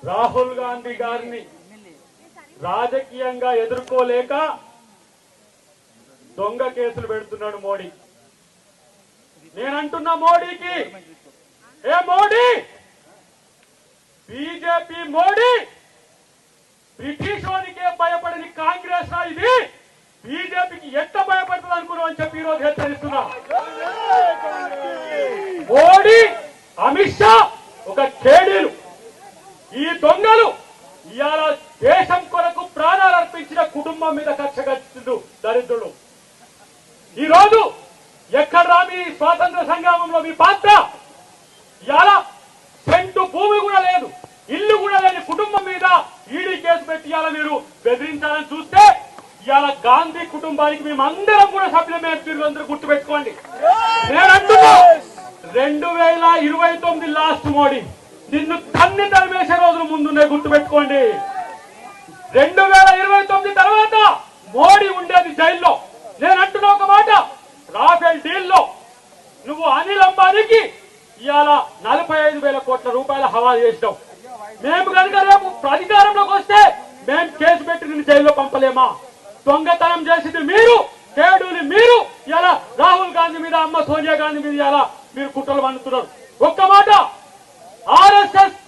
రాహుల్ గాంధీ గారిని రాజకీయంగా ఎదుర్కోలేక దొంగ కేసులు పెడుతున్నాడు మోడీ. నేనంటున్నా మోడీకి, ఏ మోడీ, బీజేపీ మోడీ బ్రిటిష్ వాడికే భయపడని కాంగ్రెస్ ఇది బీజేపీకి ఎంత భయపడుతుంది అనుకున్నాం అని చెప్పి ఈరోజు హెచ్చరిస్తున్నా. మోడీ, అమిత్ షా ఒక కేడీలు, ఈ దొంగలు ఇవాళ దేశం కొరకు ప్రాణాలు అర్పించిన కుటుంబం మీద కక్ష కట్టిండు దరిద్రులు. ఈ రోజు ఎక్కడ మీ స్వాతంత్ర సంగ్రామంలో మీ పాత్ర? ఇవాళ సెంటు భూమి కూడా లేదు, ఇల్లు కూడా లేని కుటుంబం మీద ఈడీ కేసు పెట్టి ఇవాళ మీరు బెదిరించాలని చూస్తే ఇవాళ గాంధీ కుటుంబానికి మేమందరం కూడా సభ్యులమే. అందరూ గుర్తుపెట్టుకోండి. నేనంటున్నా 2029 లాస్ట్ మోడీ నిన్ను తన్ని తరిమేసే రోజులు ముందున్నాయి, గుర్తుపెట్టుకోండి. 2029 తర్వాత మోడీ ఉండేది జైల్లో. నేను అంటున్నా ఒక మాట, రాఫెల్ డీల్లో నువ్వు అనిల్ అంబానీకి ఇవాళ 45,000 కోట్ల రూపాయల హవాలా చేసినావు. మేము కనుక రేపు అధికారంలోకి వస్తే మేము కేసు పెట్టి నిన్ను జైల్లో పంపలేమా? దొంగతనం చేసింది మీరు, కేడుని మీరు. ఇలా రాహుల్ గాంధీ మీద, అమ్మ సోనియా గాంధీ మీద ఇలా మీరు కుట్రలు పండుతున్నారు. ఒక్క మాట, ఆర్ఎస్ఎస్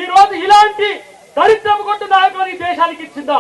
ఈ రోజు ఇలాంటి దరిద్రపు కొట్టు నాయకులని దేశానికి ఇచ్చిందా?